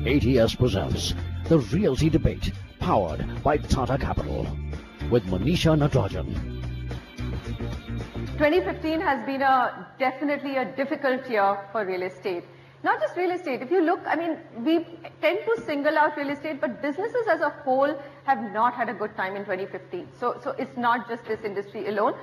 ATS presents The Realty Debate, powered by Tata Capital, with Manisha Natarajan. 2015 has been definitely a difficult year for real estate. Not just real estate. If you look, we tend to single out real estate, but businesses as a whole have not had a good time in 2015. So it's not just this industry alone.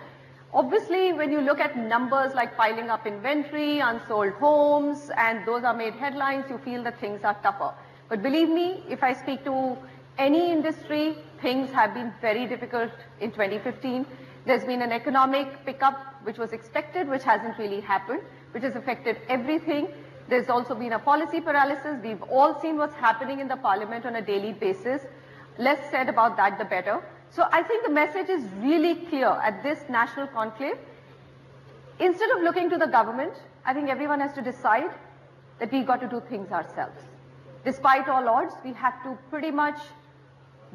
Obviously, when you look at numbers like piling up inventory, unsold homes, and those are made headlines, you feel that things are tougher. But believe me, if I speak to any industry, things have been very difficult in 2015. There's been an economic pickup which was expected, which hasn't really happened, which has affected everything. There's also been a policy paralysis. We've all seen what's happening in the parliament on a daily basis. Less said about that, the better. So I think the message is really clear at this national conclave. Instead of looking to the government, I think everyone has to decide that we've got to do things ourselves. Despite all odds, we have to pretty much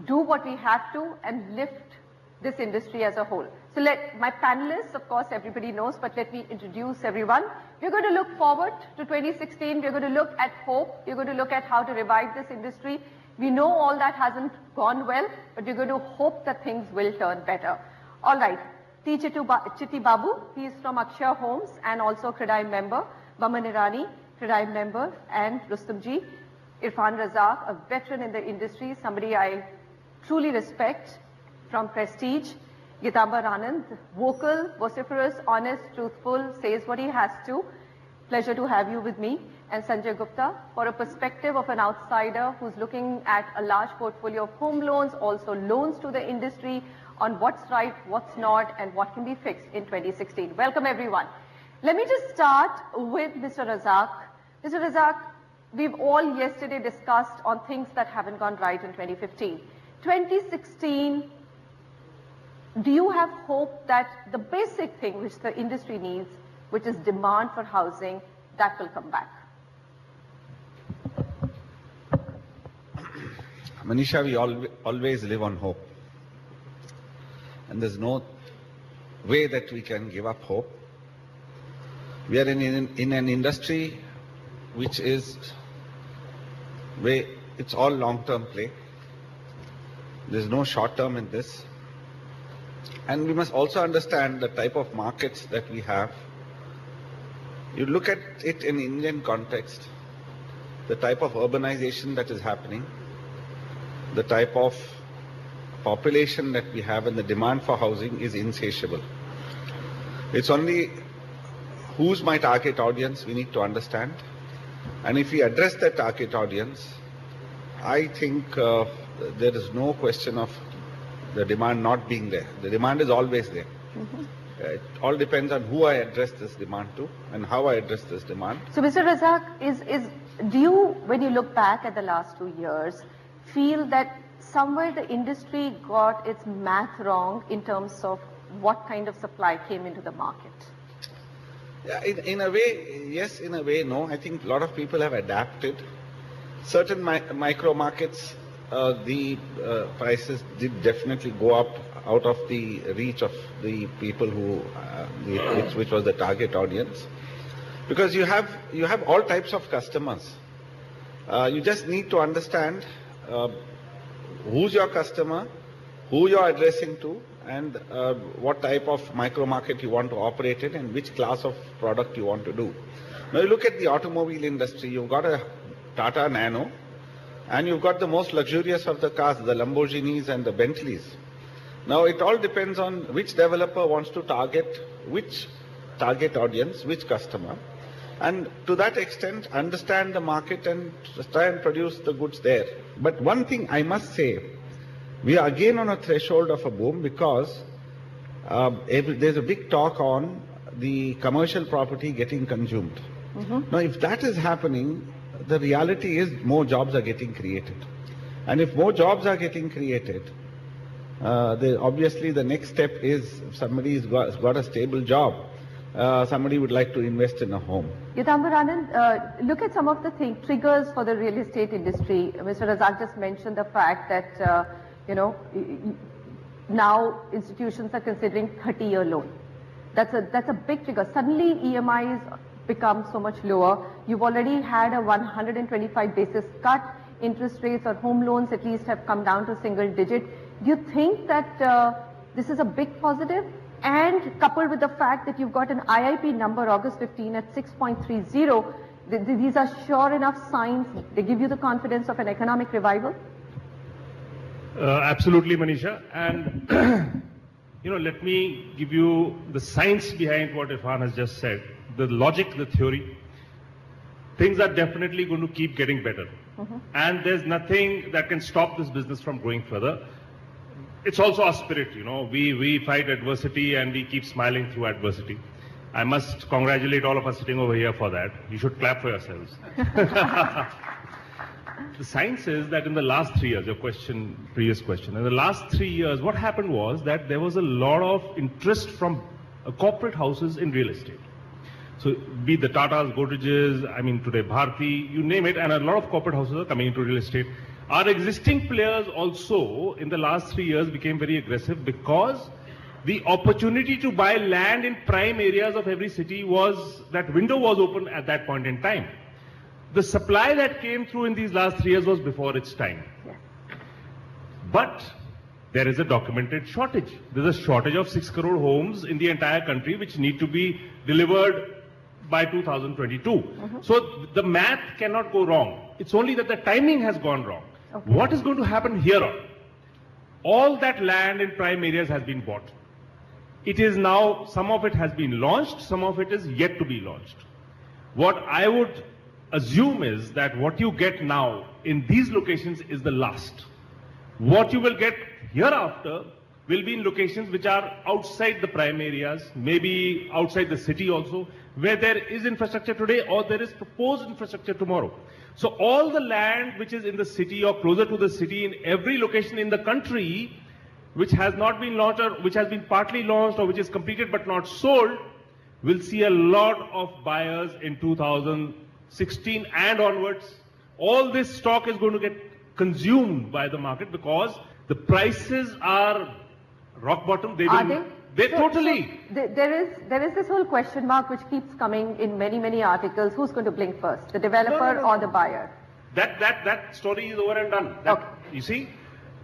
do what we have to and lift this industry as a whole. So my panelists, of course, everybody knows, but let me introduce everyone. We're going to look forward to 2016. We're going to look at hope. We're going to look at how to revive this industry. We know all that hasn't gone well, but we're going to hope that things will turn better. All right. T. Chitti Babu, he is from Akshaya Homes and also CREDAI member. Baman Irani, CREDAI member. And Rustomji, Irfan Razak, a veteran in the industry, somebody I truly respect, from Prestige. Gitambar Anand, vocal, vociferous, honest, truthful, says what he has to. Pleasure to have you with me. And Sanjay Gupta, for a perspective of an outsider who's looking at a large portfolio of home loans, also loans to the industry, on what's right, what's not, and what can be fixed in 2016. Welcome, everyone. Let me just start with Mr. Razak. Mr. Razak, we've all yesterday discussed on things that haven't gone right in 2015. 2016, do you have hope that the basic thing which the industry needs, which is demand for housing, that will come back? Manisha, we always live on hope. And there's no way that we can give up hope. We are in an industry which is where it's all long-term play. There's no short-term in this. And we must also understand the type of markets that we have. You look at it in Indian context, the type of urbanization that is happening, the type of population that we have, and the demand for housing is insatiable. It's only who's my target audience we need to understand. And if we address that target audience, I think there is no question of the demand not being there. The demand is always there. It all depends on who I address this demand to and how I address this demand. So, Mr. Razak, do you, when you look back at the last 2 years, feel that somewhere the industry got its math wrong in terms of what kind of supply came into the market? Yeah, in a way, yes, in a way, no. I think a lot of people have adapted. Certain micro markets, the prices did definitely go up out of the reach of the people who, which was the target audience. Because you have all types of customers. You just need to understand who's your customer, who you're addressing to, and what type of micro market you want to operate in, and which class of product you want to do. Now you look at the automobile industry, you've got a Tata Nano, and you've got the most luxurious of the cars, the Lamborghinis and the Bentleys. Now it all depends on which developer wants to target which target audience, which customer. And to that extent, understand the market and try and produce the goods there. But one thing I must say, we are again on a threshold of a boom because there's a big talk on the commercial property getting consumed. Now, if that is happening, the reality is more jobs are getting created. And if more jobs are getting created, obviously the next step is somebody's got a stable job. Somebody would like to invest in a home. Gitambar Anand, look at some of the triggers for the real estate industry. Mr. Razak just mentioned the fact that, now institutions are considering 30-year loan. That's a big trigger. Suddenly EMIs become so much lower. You've already had a 125 basis cut interest rates or home loans at least have come down to single digit. Do you think that this is a big positive? And coupled with the fact that you've got an IIP number August 15 at 6.30, these are sure enough signs, they give you the confidence of an economic revival? Absolutely, Manisha. And, let me give you the science behind what Irfan has just said, the logic, the theory. Things are definitely going to keep getting better. And there's nothing that can stop this business from going further. It's also our spirit, we fight adversity and we keep smiling through adversity. I must congratulate all of us sitting over here for that. You should clap for yourselves. The science is that in the last 3 years, previous question, in the last 3 years, what happened was that there was a lot of interest from corporate houses in real estate. So be the Tatas, Godreges, today Bharti, you name it, and a lot of corporate houses are coming into real estate. Our existing players also in the last 3 years became very aggressive because the opportunity to buy land in prime areas of every city that window was open at that point in time. The supply that came through in these last 3 years was before its time. Yes. But there is a documented shortage. There's a shortage of 6 crore homes in the entire country which need to be delivered by 2022. So the math cannot go wrong. It's only that the timing has gone wrong. Okay. What is going to happen here on? All that land in prime areas has been bought. It is now, some of it has been launched, some of it is yet to be launched. What I would assume is that what you get now in these locations is the last. What you will get hereafter will be in locations which are outside the prime areas, maybe outside the city also, where there is infrastructure today or there is proposed infrastructure tomorrow. So all the land which is in the city or closer to the city in every location in the country which has not been launched or which has been partly launched or which is completed but not sold will see a lot of buyers in 2016 and onwards. All this stock is going to get consumed by the market because the prices are rock bottom. They totally. There is this whole question mark which keeps coming in many articles. Who's going to blink first, the developer or the buyer? That story is over and done. Okay. You see,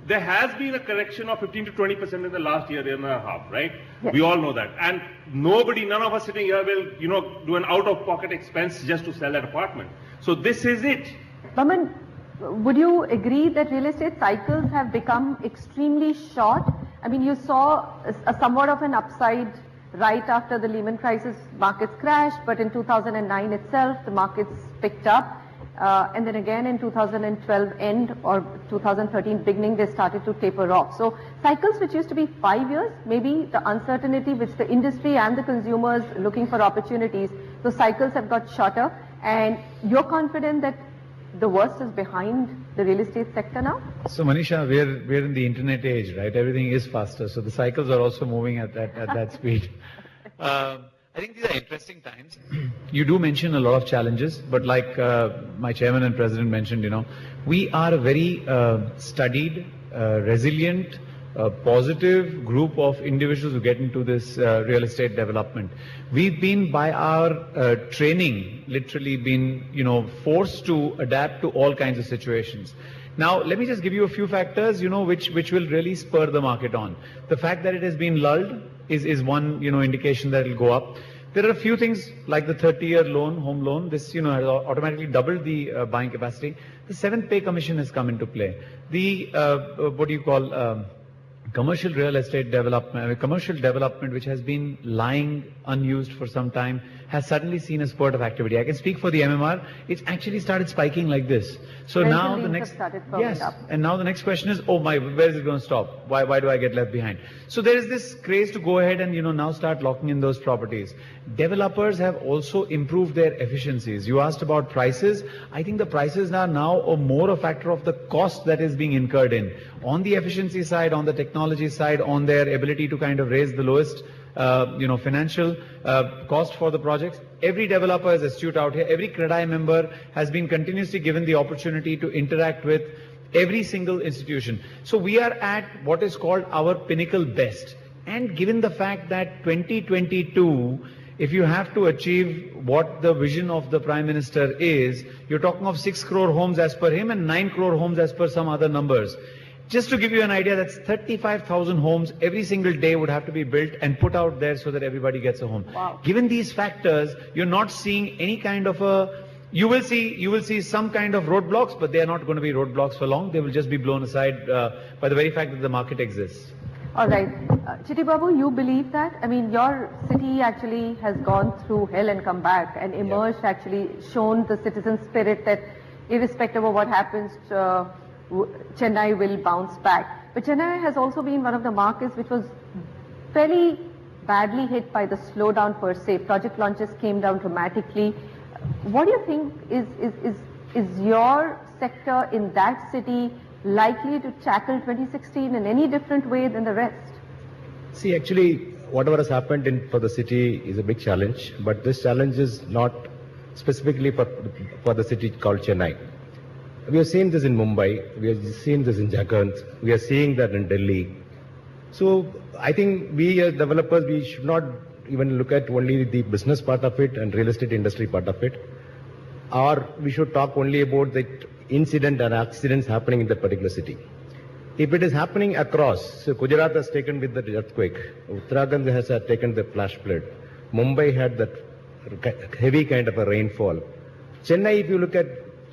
there has been a correction of 15 to 20% in the last year and a half, right? Yes. We all know that. And none of us sitting here will, do an out-of-pocket expense just to sell that apartment. So this is it. Vaman, would you agree that real estate cycles have become extremely short? You saw a somewhat of an upside right after the Lehman crisis, markets crashed, but in 2009 itself, the markets picked up. And then again in 2012 end or 2013 beginning, they started to taper off. So cycles which used to be 5 years, maybe the uncertainty which the industry and the consumers looking for opportunities, those cycles have got shorter. And you're confident that the worst is behind the real estate sector now? So Manisha, we're in the internet age, right? Everything is faster. So the cycles are also moving at that speed. I think these are interesting times. You do mention a lot of challenges, but like my chairman and president mentioned, we are a very studied, resilient, positive group of individuals who get into this real estate development. We've been by our training literally been forced to adapt to all kinds of situations. Now let me just give you a few factors which will really spur the market on. The fact that it has been lulled is one indication that it will go up. There are a few things like the 30-year loan, home loan. This has automatically doubled the buying capacity. The 7th pay commission has come into play. The commercial real estate development, commercial development which has been lying unused for some time has suddenly seen a spurt of activity. I can speak for the MMR. It's actually started spiking like this. So now the next, and now the next question is, where is it going to stop? Why do I get left behind? So there is this craze to go ahead and now start locking in those properties. Developers have also improved their efficiencies. You asked about prices. I think the prices are now more a factor of the cost that is being incurred in. On the efficiency side, on the technology side, on their ability to kind of raise the lowest financial cost for the projects. Every developer is astute out here. Every CREDAI member has been continuously given the opportunity to interact with every single institution. So we are at what is called our pinnacle best. And given the fact that 2022 if you have to achieve what the vision of the Prime Minister is, you're talking of 6 crore homes as per him and 9 crore homes as per some other numbers. Just to give you an idea, that's 35,000 homes every single day would have to be built and put out there so that everybody gets a home. Wow. Given these factors, you're not seeing any kind of a, you will see some kind of roadblocks, but they are not going to be roadblocks for long. They will just be blown aside by the very fact that the market exists. All right. Chitty Babu, you believe that? I mean, your city actually has gone through hell and come back and emerged, actually shown the citizen spirit that irrespective of what happens, Chennai will bounce back. But Chennai has also been one of the markets which was fairly badly hit by the slowdown per se. Project launches came down dramatically. What do you think is your sector in that city likely to tackle 2016 in any different way than the rest? See, actually, whatever has happened for the city is a big challenge, but this challenge is not specifically for the city called Chennai. We have seen this in Mumbai, we have seen this in Jharkhand, we are seeing that in Delhi. So I think we as developers, we should not even look at only the business part of it and real estate industry part of it, or we should talk only about the incident and accidents happening in that particular city. If it is happening across, so Gujarat has taken with the earthquake, Uttarakhand has taken the flash flood, Mumbai had that heavy kind of a rainfall. Chennai, if you look at,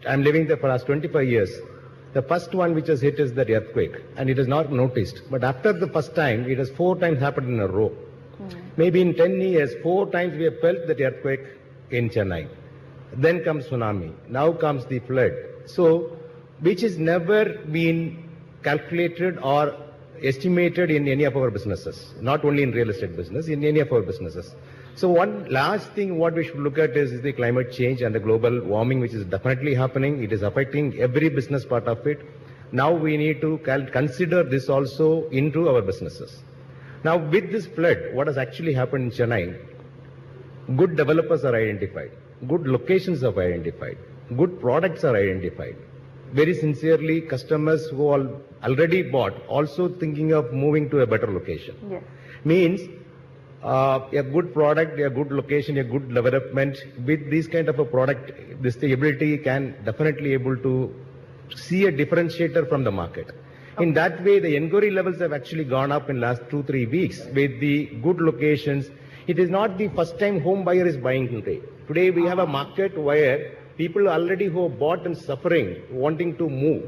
I'm living there for the last 25 years, the first one which has hit is the earthquake, and it is not noticed. But after the first time, it has 4 times happened in a row. Maybe in 10 years, 4 times we have felt that earthquake in Chennai. Then comes tsunami. Now comes the flood. So, which has never been calculated or estimated in any of our businesses, not only in real estate business, in any of our businesses. So one last thing what we should look at is the climate change and the global warming, which is definitely happening. It is affecting every business part of it. Now we need to consider this also into our businesses. Now with this flood, what has actually happened in Chennai, good developers are identified, good locations are identified, good products are identified. Very sincerely, customers who already bought also thinking of moving to a better location. Yes. Means a good product, a good location, a good development with this kind of a product, this the ability can definitely able to see a differentiator from the market. In that way, the inquiry levels have actually gone up in last 2-3 weeks with the good locations. It is not the first time home buyer is buying today. Today we have a market where people already who have bought and suffering, wanting to move.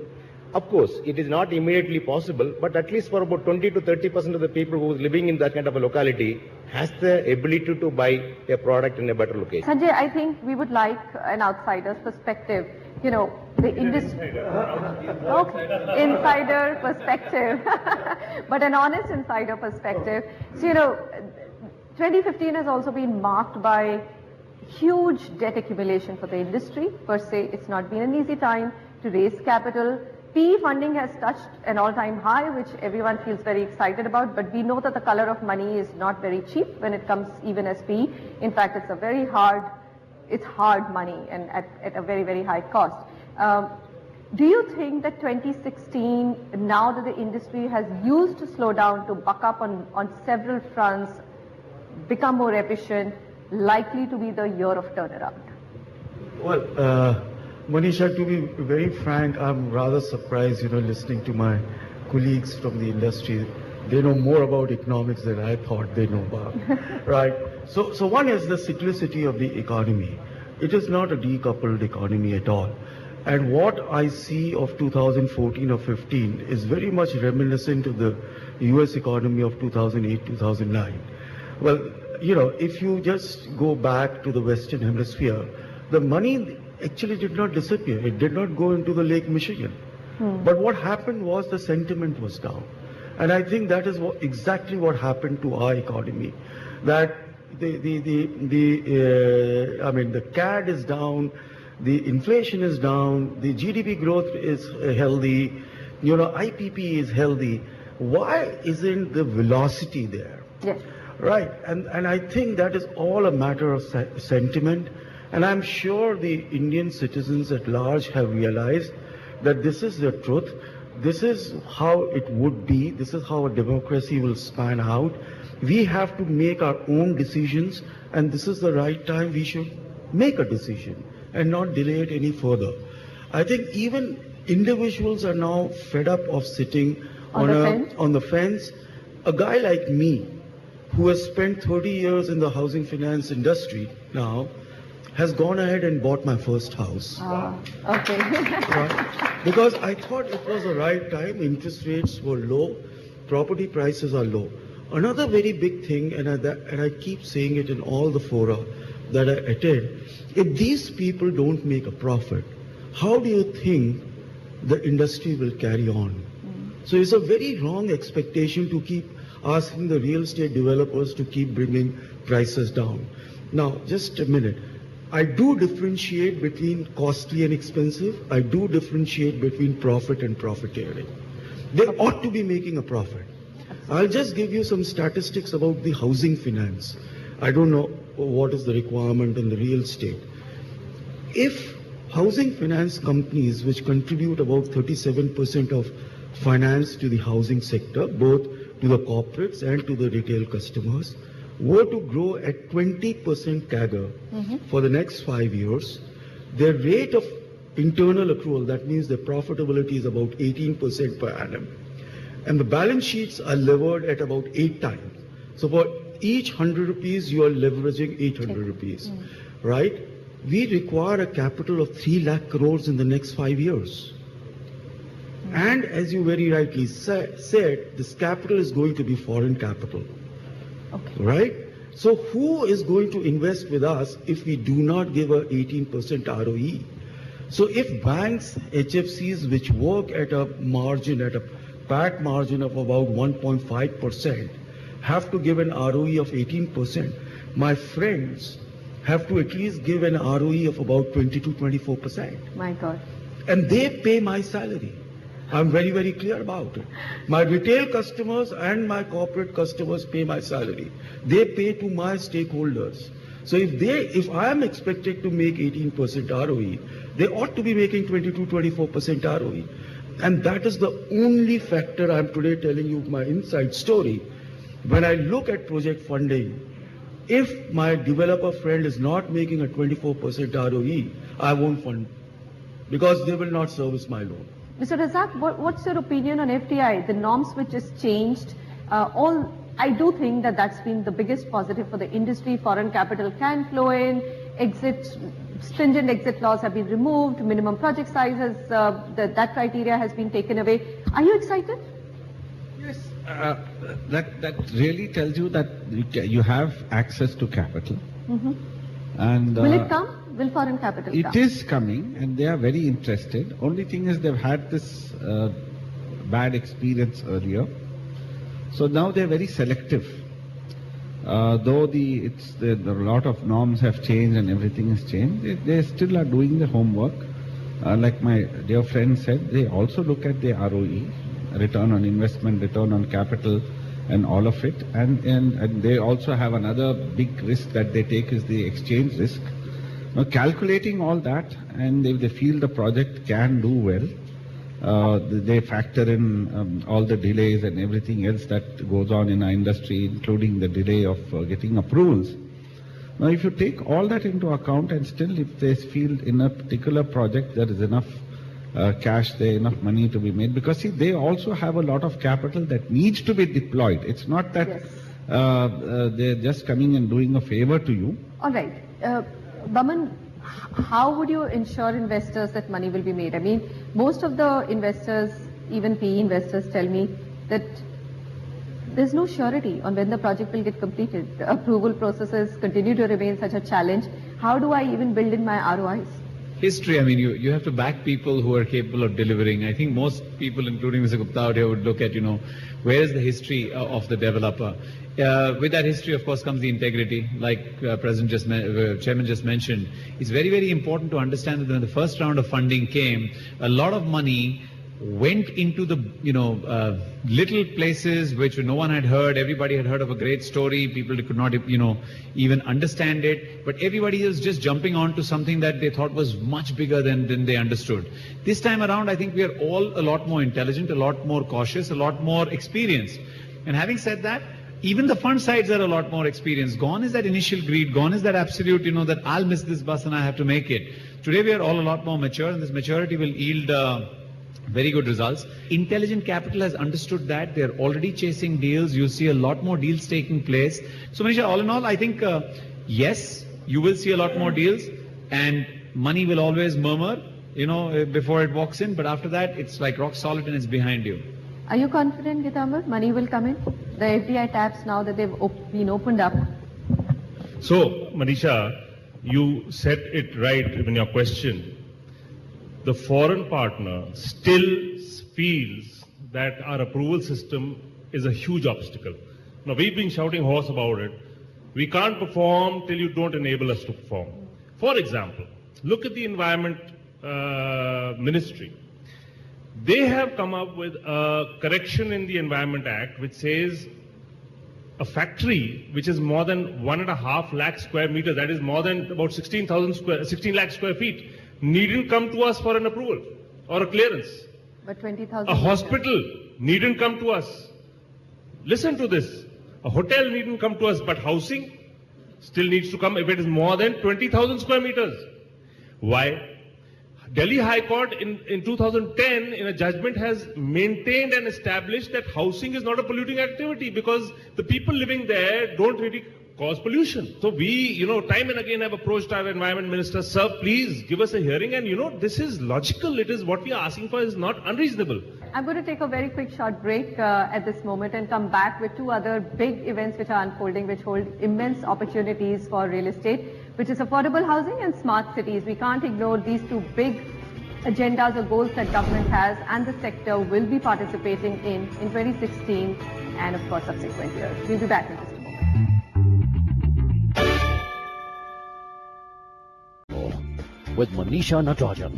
Of course, it is not immediately possible, but at least for about 20 to 30% of the people who is living in that kind of a locality has the ability to buy a product in a better location. Sanjay, I think we would like an outsider's perspective. You know, the industry. Okay, insider perspective, but an honest insider perspective. So, you know, 2015 has also been marked by huge debt accumulation for the industry. Per se, it's not been an easy time to raise capital. PE funding has touched an all-time high, which everyone feels very excited about, but we know that the color of money is not very cheap when it comes even as PE. In fact, it's a very hard, it's hard money and at a very, very high cost. Do you think that 2016, now that the industry has used to slow down to buck up on several fronts, become more efficient, likely to be the year of turnaround? Well, Manisha, to be very frank, I'm rather surprised, listening to my colleagues from the industry. They know more about economics than I thought they know about, right? So one is the cyclicity of the economy. It is not a decoupled economy at all. And what I see of 2014 or 15 is very much reminiscent of the US economy of 2008, 2009. Well, if you just go back to the Western Hemisphere, the money actually did not disappear. It did not go into the Lake Michigan. But what happened was the sentiment was down. And I think that is exactly what happened to our economy. That the CAD is down, the inflation is down, the GDP growth is healthy, IPP is healthy. Why isn't the velocity there? Yes. Right, and I think that is all a matter of sentiment, and I'm sure the Indian citizens at large have realized that this is the truth, this is how it would be, this is how a democracy will span out, We have to make our own decisions, and this is the right time we should make a decision and not delay it any further. I think even individuals are now fed up of sitting on the fence. A guy like me, who has spent 30 years in the housing finance industry now, has gone ahead and bought my first house. Okay. Right? Because I thought it was the right time. Interest rates were low, property prices are low. Another very big thing, and I keep saying it in all the fora that I attend, if these people don't make a profit, how do you think the industry will carry on? So it's a very wrong expectation to keep asking the real estate developers to keep bringing prices down. Now, just a minute. I do differentiate between costly and expensive. I do differentiate between profit and profiteering. They ought to be making a profit. I'll just give you some statistics about the housing finance. I don't know what is the requirement in the real estate. If housing finance companies, which contribute about 37% of finance to the housing sector, both to the corporates and to the retail customers, were to grow at 20% CAGR for the next 5 years, their rate of internal accrual, that means their profitability, is about 18% per annum. And the balance sheets are levered at about 8 times. So for each 100 rupees, you are leveraging 800 rupees, right? We require a capital of 3 lakh crores in the next 5 years. And as you very rightly said, this capital is going to be foreign capital, right? So who is going to invest with us if we do not give a 18% ROE? So if banks, HFCs, which work at a margin, at a PAT margin of about 1.5%, have to give an ROE of 18%, my friends have to at least give an ROE of about 20 to 24%. My God. And they pay my salary. I'm very, very clear about it. My retail customers and my corporate customers pay my salary. They pay to my stakeholders. So if I am expected to make 18% ROE, they ought to be making 22, 24% ROE. And that is the only factor I'm today telling you my inside story. When I look at project funding, if my developer friend is not making a 24% ROE, I won't fund, because they will not service my loan. Mr. Razak, what's your opinion on FDI, the norms which is changed? I do think that that's been the biggest positive for the industry. Foreign capital can flow in, stringent exit laws have been removed, minimum project sizes, that criteria has been taken away. Are you excited? Yes, that really tells you that you have access to capital. And will it come? Will foreign capital come? It is coming, and they are very interested. Only thing is they've had this bad experience earlier. So now they're very selective. Though a lot of norms have changed and everything has changed, they still are doing the homework. Like my dear friend said, they also look at the ROE, return on investment, return on capital, and all of it. And they also have another big risk that they take is the exchange risk. Now, calculating all that, and if they feel the project can do well, they factor in all the delays and everything else that goes on in our industry, including the delay of getting approvals. Now, if you take all that into account, and still if they feel in a particular project there is enough cash there, enough money to be made, because see, they also have a lot of capital that needs to be deployed. It's not that they're just coming and doing a favor to you. All right. Baman, how would you ensure investors that money will be made? I mean, most of the investors, even PE investors, tell me that there's no surety on when the project will get completed. The approval processes continue to remain such a challenge. How do I even build in my ROIs? History, I mean, you have to back people who are capable of delivering. I think most people, including Mr. Gupta out here, would look at, where is the history of the developer? With that history, of course, comes the integrity, like Chairman just mentioned. It's very, very important to understand that when the first round of funding came, a lot of money went into the, little places which no one had heard. Everybody had heard of a great story. People could not, even understand it. But everybody was just jumping on to something that they thought was much bigger than they understood. This time around, I think we are all a lot more intelligent, a lot more cautious, a lot more experienced. And having said that, even the fund sides are a lot more experienced. Gone is that initial greed. Gone is that absolute, that I'll miss this bus and I have to make it. Today we are all a lot more mature, and this maturity will yield very good results. Intelligent Capital has understood that. They're already chasing deals. You see a lot more deals taking place. So Manisha, all in all, I think, yes, you will see a lot more deals, and money will always murmur, before it walks in. But after that, it's like rock solid and it's behind you. Are you confident, Gitambar, money will come in? The FDI taps now that they've been opened up. So, Manisha, you said it right in your question. The foreign partner still feels that our approval system is a huge obstacle. Now, we've been shouting hoarse about it. We can't perform till you don't enable us to perform. For example, look at the Environment Ministry. They have come up with a correction in the Environment Act which says a factory which is more than 1.5 lakh square meters, that is more than about 16 lakh square feet, needn't come to us for an approval or a clearance. But 20,000. A hospital needn't come to us. Listen to this. A hotel needn't come to us, but housing still needs to come if it is more than 20,000 square meters. Why? Delhi High Court in 2010 in a judgment has maintained and established that housing is not a polluting activity because the people living there don't really cause pollution. So we, time and again have approached our Environment Minister, sir, please give us a hearing, and this is logical. It is what we are asking for is not unreasonable. I'm going to take a very quick short break at this moment and come back with two other big events which are unfolding, which hold immense opportunities for real estate, which is affordable housing and smart cities. We can't ignore these two big agendas or goals that government has and the sector will be participating in 2016 and of course subsequent years. We'll be back in just a moment. With Manisha Natarajan.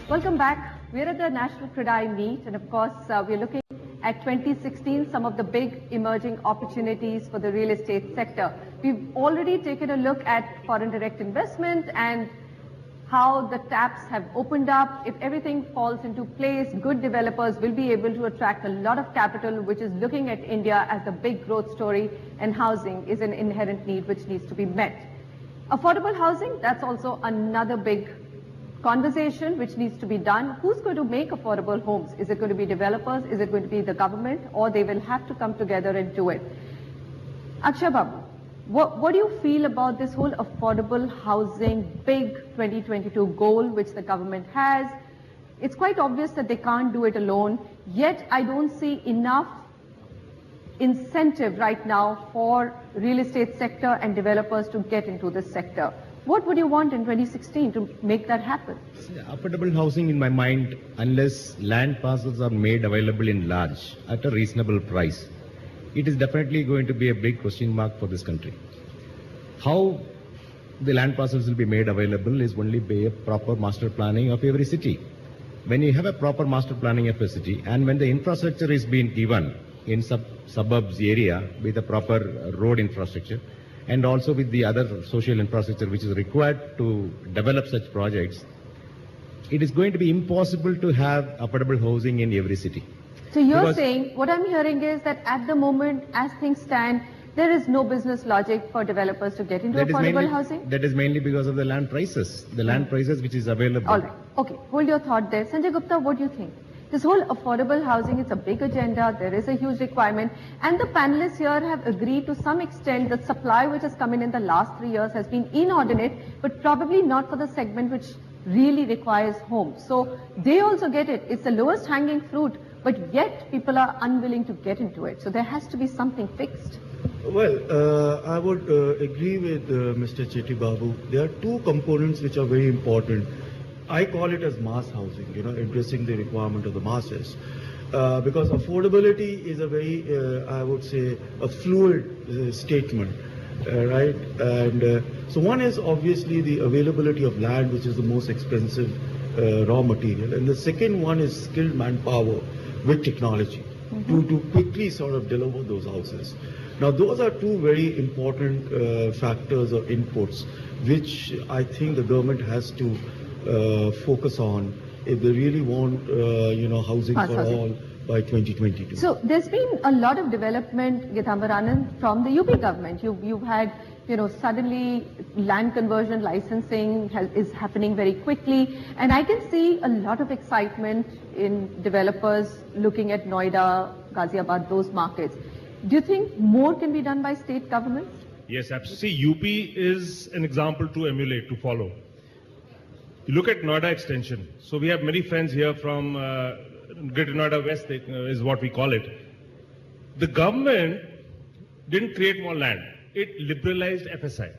Welcome back. We're at the National CREDAI meet, and of course we're looking at 2016, some of the big emerging opportunities for the real estate sector. We've already taken a look at foreign direct investment and how the taps have opened up. If everything falls into place, good developers will be able to attract a lot of capital, which is looking at India as the big growth story, and housing is an inherent need which needs to be met. Affordable housing, that's also another big conversation which needs to be done. Who's going to make affordable homes? Is it going to be developers? Is it going to be the government? Or they will have to come together and do it? Akshay Babu, what do you feel about this whole affordable housing big 2022 goal which the government has? It's quite obvious that they can't do it alone, yet I don't see enough incentive right now for real estate sector and developers to get into this sector. What would you want in 2016 to make that happen? Affordable housing, in my mind, unless land parcels are made available in large at a reasonable price, it is definitely going to be a big question mark for this country. How the land parcels will be made available is only by a proper master planning of every city. When you have a proper master planning of a city, and when the infrastructure is being given in suburbs area with a proper road infrastructure, and also with the other social infrastructure which is required to develop such projects, it is going to be impossible to have affordable housing in every city. So you're saying, what I'm hearing is that at the moment, as things stand, there is no business logic for developers to get into affordable housing? That is mainly because of the land prices, land prices which is available. All right. Okay, hold your thought there. Sanjay Gupta, what do you think? This whole affordable housing, it's a big agenda, there is a huge requirement, and the panelists here have agreed to some extent that supply which has come in the last 3 years has been inordinate, but probably not for the segment which really requires homes. So they also get it. It's the lowest hanging fruit, but yet people are unwilling to get into it. So there has to be something fixed. Well, I would agree with Mr. Chetty Babu. There are two components which are very important. I call it as mass housing, addressing the requirement of the masses. Because affordability is a very, I would say, a fluid statement, right? And so one is obviously the availability of land, which is the most expensive raw material. And the second one is skilled manpower with technology to quickly sort of deliver those houses. Now, those are two very important factors or inputs, which I think the government has to focus on if they really want, housing for all by 2022. So there's been a lot of development, Gitambar Anand, from the UP government. You've had, suddenly land conversion licensing is happening very quickly, and I can see a lot of excitement in developers looking at Noida, Ghaziabad, those markets. Do you think more can be done by state governments? Yes, absolutely. See, UP is an example to emulate, to follow. You look at Noida extension. So we have many friends here from Greater Noida West is what we call it. The government didn't create more land. It liberalized FSI.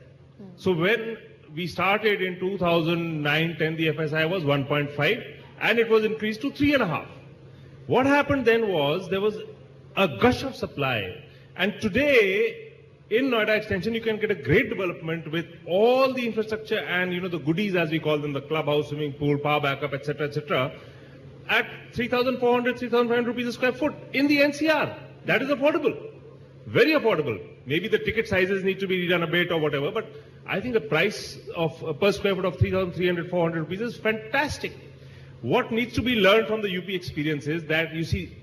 So when we started in 2009-10, the FSI was 1.5 and it was increased to 3.5. What happened then was there was a gush of supply, and today in Noida extension you can get a great development with all the infrastructure and the goodies, as we call them, the clubhouse, swimming pool, power backup, etc., at 3,400, 3,500 rupees a square foot in the NCR. That is affordable, very affordable. Maybe the ticket sizes need to be redone a bit or whatever, but I think the price of per square foot of 3,300, 400 rupees is fantastic. What needs to be learned from the UP experience is that,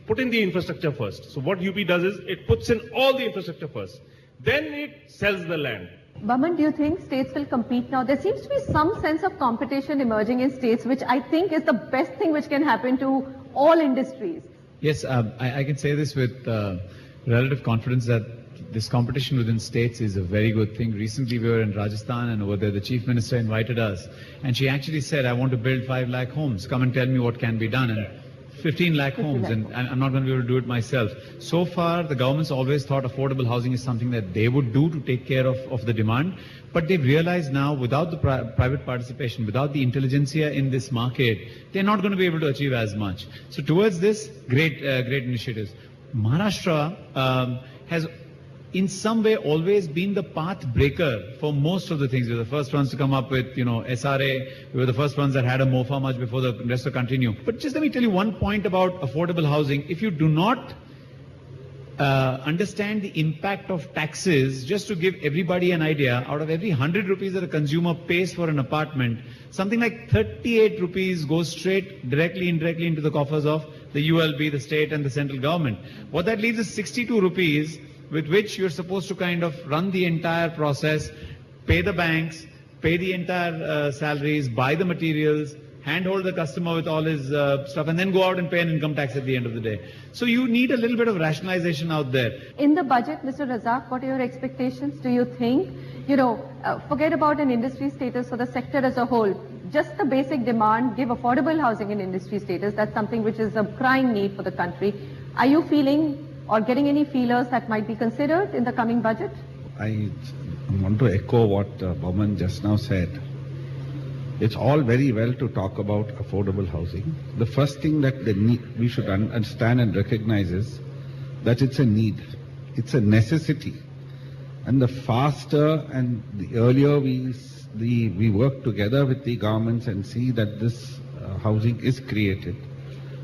put in the infrastructure first. So what UP does is it puts in all the infrastructure first. Then it sells the land. Baman, do you think states will compete now? There seems to be some sense of competition emerging in states, which I think is the best thing which can happen to all industries. Yes, I can say this with relative confidence that this competition within states is a very good thing. Recently we were in Rajasthan, and over there the Chief Minister invited us, and she actually said, I want to build 5 lakh homes. Come and tell me what can be done. And 15 lakh homes, and I'm not going to be able to do it myself. So far, the government's always thought affordable housing is something that they would do to take care of the demand. But they've realized now, without the private participation, without the intelligentsia in this market, they're not going to be able to achieve as much. So towards this, great initiatives. Maharashtra has in some way always been the path breaker for most of the things. We were the first ones to come up with, SRA. We were the first ones that had a MOFA much before the rest of the country knew. But just let me tell you one point about affordable housing. If you do not understand the impact of taxes, just to give everybody an idea, out of every 100 rupees that a consumer pays for an apartment, something like 38 rupees goes straight, directly, indirectly into the coffers of the ULB, the state and the central government. What that leaves is 62 rupees with which you're supposed to kind of run the entire process, pay the banks, pay the entire salaries, buy the materials, handhold the customer with all his stuff, and then go out and pay an income tax at the end of the day. So you need a little bit of rationalization out there. In the budget, Mr. Razak, what are your expectations? Do you think, forget about an industry status for the sector as a whole, just the basic demand, give affordable housing in industry status, that's something which is a crying need for the country. Are you feeling or getting any feelers that might be considered in the coming budget? I want to echo what Baman just now said. It's all very well to talk about affordable housing. The first thing that we should understand and recognize is that it's a need. It's a necessity. And the faster and the earlier we work together with the governments and see that this housing is created,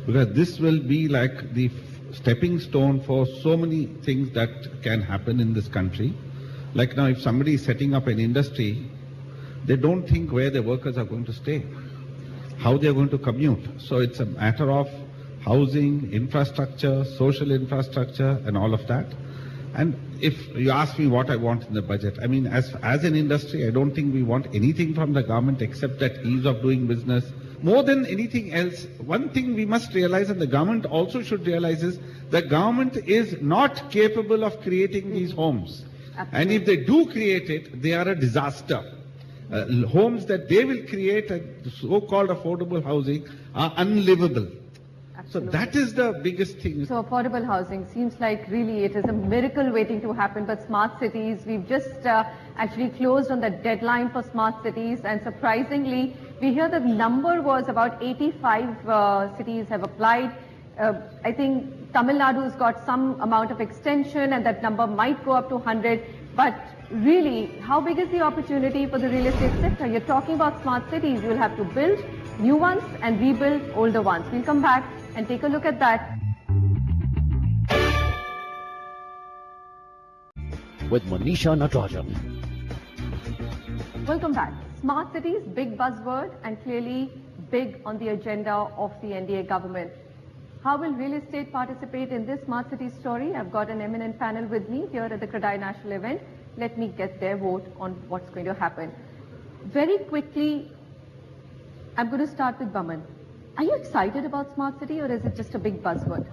because this will be like the stepping stone for so many things that can happen in this country. Like now, if somebody is setting up an industry, they don't think where the workers are going to stay, how they are going to commute. So it's a matter of housing, infrastructure, social infrastructure, and all of that. And if you ask me what I want in the budget, I mean, as an industry, I don't think we want anything from the government except that ease of doing business. More than anything else, one thing we must realize, and the government also should realize, is the government is not capable of creating these homes. Absolutely. And if they do create it, they are a disaster. Homes that they will create, so-called affordable housing, are unlivable. Absolutely. So that is the biggest thing. So affordable housing seems like really it is a miracle waiting to happen. But smart cities, we've just actually closed on the deadline for smart cities, and surprisingly, we hear the number was about 85 cities have applied. I think Tamil Nadu has got some amount of extension, and that number might go up to 100. But really, how big is the opportunity for the real estate sector? You're talking about smart cities. You'll have to build new ones and rebuild older ones. We'll come back and take a look at that. With Manisha Natarajan. Welcome back. Smart cities, big buzzword, and clearly big on the agenda of the NDA government. How will real estate participate in this smart city story? I've got an eminent panel with me here at the CREDAI National event. Let me get their vote on what's going to happen. Very quickly, I'm going to start with Baman. Are you excited about smart city, or is it just a big buzzword?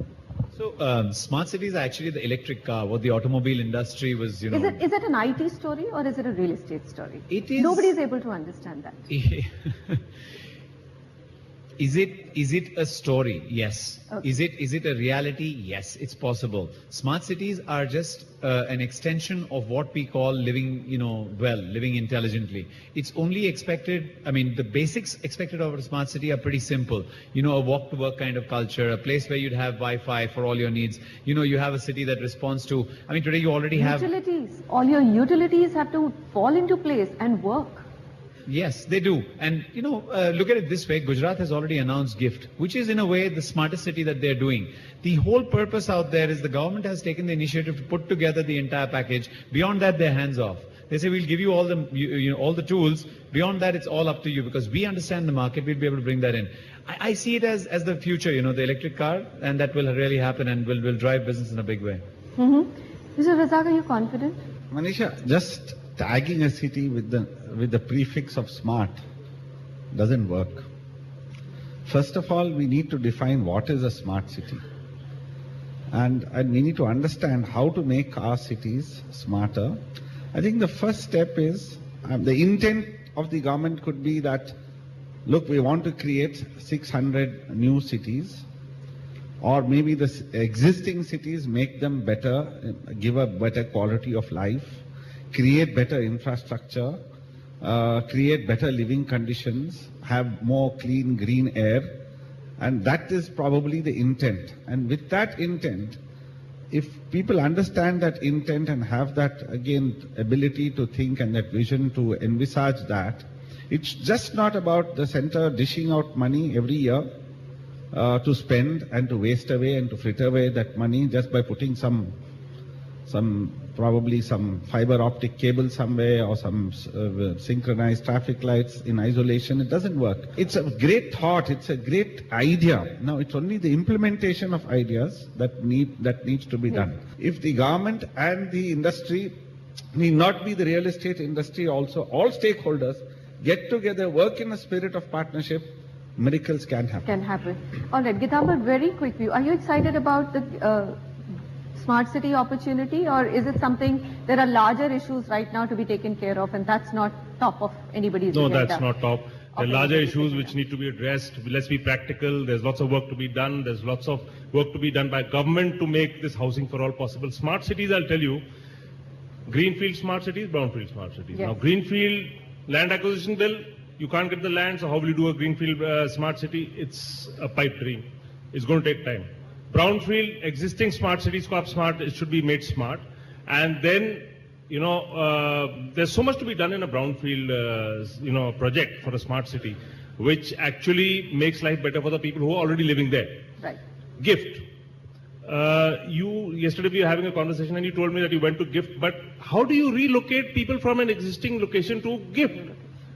So, smart cities are actually the electric car, what the automobile industry was, you know. Is it an IT story or is it a real estate story? It is. Nobody is able to understand that. Is it a story? Yes. Okay. Is it a reality? Yes, it's possible. Smart cities are just an extension of what we call living, living intelligently. It's only expected, the basics expected of a smart city are pretty simple. A walk to work kind of culture, a place where you'd have Wi-Fi for all your needs. You have a city that responds to, today you already have utilities. All your utilities have to fall into place and work. Yes, they do. And, look at it this way. Gujarat has already announced GIFT, which is in a way the smartest city that they're doing. The whole purpose out there is the government has taken the initiative to put together the entire package. Beyond that, they're hands off. They say, we'll give you all the tools. Beyond that, it's all up to you because we understand the market. We'll be able to bring that in. I see it as the future, the electric car, and that will really happen and will drive business in a big way. Mm-hmm. Mr. Razak, are you confident? Manisha, just tagging a city with the prefix of smart doesn't work. First of all, we need to define what is a smart city. And we need to understand how to make our cities smarter. I think the first step is, the intent of the government could be that, look, we want to create 600 new cities, or maybe the existing cities, make them better, give a better quality of life, create better infrastructure, create better living conditions, have more clean, green air. And that is probably the intent. And with that intent, if people understand that intent and have that, again, ability to think and that vision to envisage that, it's just not about the center dishing out money every year to spend and to waste away and to fritter away that money just by putting probably some fiber optic cable somewhere or some synchronized traffic lights in isolation. It doesn't work. It's a great thought. It's a great idea. Now it's only the implementation of ideas that needs to be done. If the government and the industry, need not be the real estate industry also, all stakeholders get together, work in a spirit of partnership, miracles can happen. All right, Gitambar, very quick view. Are you excited about the smart city opportunity, or is it something, there are larger issues right now to be taken care of and that's not top of anybody's agenda? No, that's not top. There are larger issues which need to be addressed. Let's be practical. There's lots of work to be done. There's lots of work to be done by government to make this housing for all possible. Smart cities, I'll tell you, greenfield smart cities, brownfield smart cities. Yes. Now, greenfield land acquisition bill, you can't get the land, so how will you do a greenfield smart city? It's a pipe dream. It's going to take time. Brownfield, existing smart cities, smart, it should be made smart. And then, there's so much to be done in a brownfield, project for a smart city, which actually makes life better for the people who are already living there. Right. GIFT. Yesterday we were having a conversation and you told me that you went to GIFT, but how do you relocate people from an existing location to GIFT?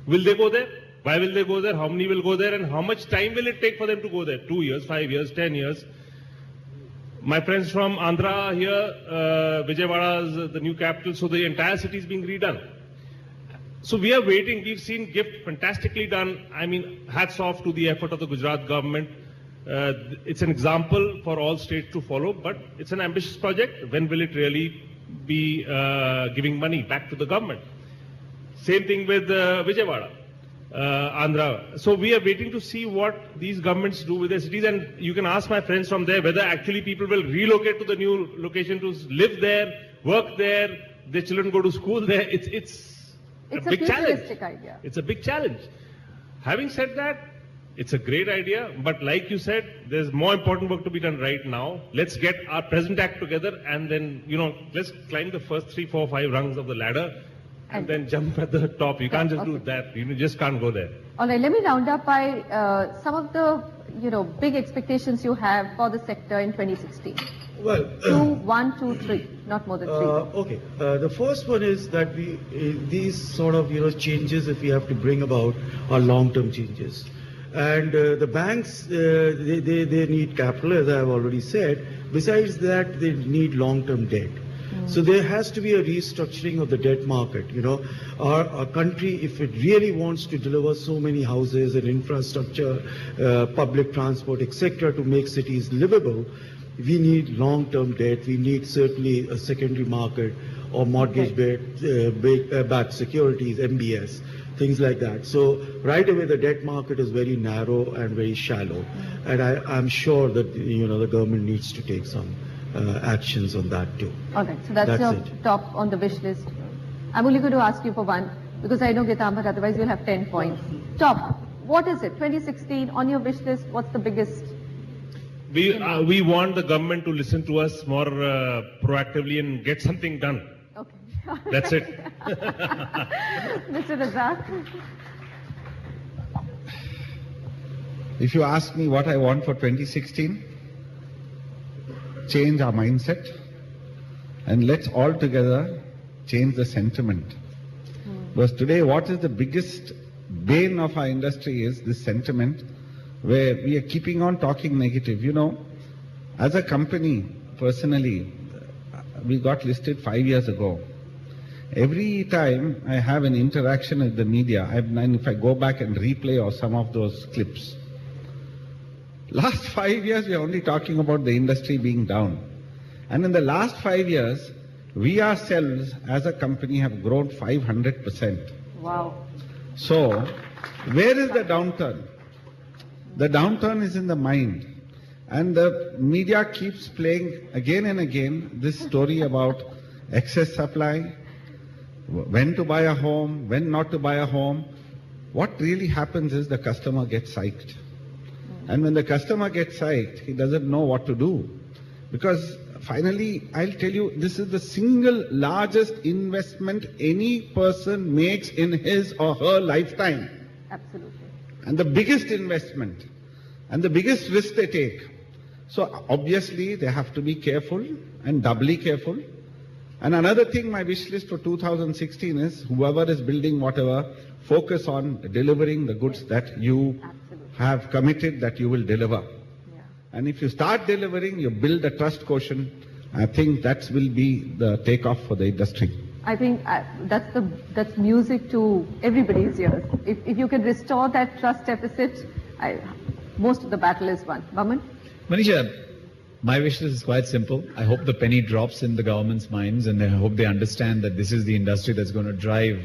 Will they go there? Why will they go there? How many will go there? And how much time will it take for them to go there? 2 years, 5 years, 10 years? My friends from Andhra here, Vijayawada is the new capital, so the entire city is being redone. So we are waiting. We've seen GIFT fantastically done. Hats off to the effort of the Gujarat government. It's an example for all states to follow, but it's an ambitious project. When will it really be giving money back to the government? Same thing with Vijayawada. Andhra. So we are waiting to see what these governments do with their cities, and you can ask my friends from there whether actually people will relocate to the new location to live there, work there, their children go to school there. It's a big challenge. Idea. It's a big challenge. Having said that, it's a great idea, but like you said, there's more important work to be done right now. Let's get our present act together and then, let's climb the first 3, 4, 5 rungs of the ladder. And then jump at the top. You can't just do that. You just can't go there. All right, let me round up by some of the, big expectations you have for the sector in 2016. Well, 1, 2, 3, not more than 3. Okay. The first one is that these sort of, changes, if we have to bring about, are long-term changes. And the banks, they need capital, as I have already said. Besides that, they need long-term debt. So there has to be a restructuring of the debt market. You know, our country, if it really wants to deliver so many houses and infrastructure, public transport, etc., to make cities livable, we need long-term debt. We need certainly a secondary market or mortgage-backed securities, MBS, things like that. So right away, the debt market is very narrow and very shallow, and I'm sure that the government needs to take some actions on that too. All right, so that's your top on the wish list. I'm only going to ask you for one because I know Gitanbhat, otherwise you'll have 10 points. Top, what is it? 2016 on your wish list. What's the biggest? We want the government to listen to us more proactively and get something done. Okay. That's it. Mr. Razak. If you ask me what I want for 2016, change our mindset, and let's all together change the sentiment. Because today, what is the biggest bane of our industry is this sentiment, where we are keeping on talking negative. You know, as a company, personally, we got listed 5 years ago. Every time I have an interaction with the media, and if I go back and replay or some of those clips, last 5 years we are only talking about the industry being down. And in the last 5 years, we ourselves as a company have grown 500%. Wow. So, where is the downturn? The downturn is in the mind. And the media keeps playing again and again this story about excess supply, when to buy a home, when not to buy a home. What really happens is the customer gets psyched. And when the customer gets psyched, he doesn't know what to do. Because finally, I'll tell you, this is the single largest investment any person makes in his or her lifetime. Absolutely. And the biggest investment and the biggest risk they take. So obviously they have to be careful and doubly careful. And another thing, my wish list for 2016 is whoever is building whatever, focus on delivering the goods that you have committed that you will deliver. Yeah. And if you start delivering, you build a trust quotient. I think that will be the takeoff for the industry. I think that's music to everybody's ears. If you can restore that trust deficit, most of the battle is won. Vaman? Manisha, my wish list is quite simple. I hope the penny drops in the government's minds, and I hope they understand that this is the industry that's going to drive,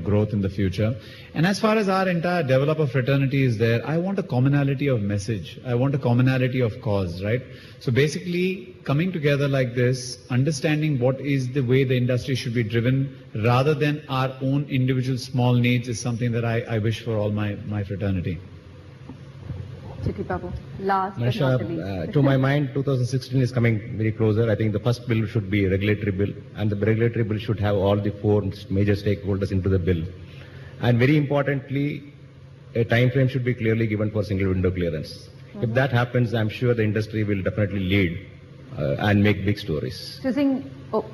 growth in the future. And as far as our entire developer fraternity is there, I want a commonality of message. I want a commonality of cause, right? So basically, coming together like this, understanding what is the way the industry should be driven, rather than our own individual small needs, is something that I wish for all my fraternity. Chitti Babu, last but not the least. To my mind, 2016 is coming very closer. I think the first bill should be a regulatory bill, and the regulatory bill should have all the 4 major stakeholders into the bill. And very importantly, a time frame should be clearly given for single window clearance. If that happens, I'm sure the industry will definitely lead and make big stories. So you think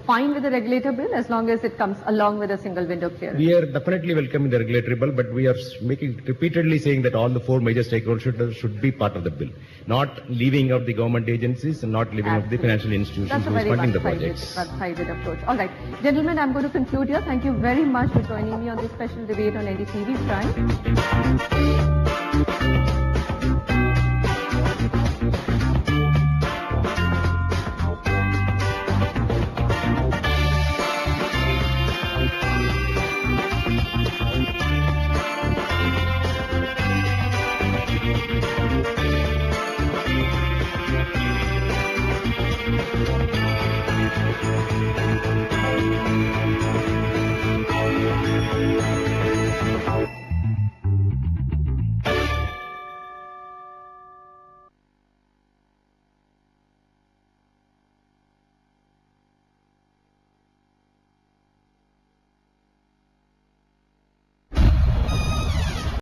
fine with the regulator bill as long as it comes along with a single window clearance? We are definitely welcoming the regulatory bill, but we are repeatedly saying that all the 4 major stakeholders should be part of the bill, not leaving out the government agencies and not leaving out the financial institutions who is funding the projects. That's a very one-sided approach. All right, gentlemen, I'm going to conclude here. Thank you very much for joining me on this special debate on NDTV Prime.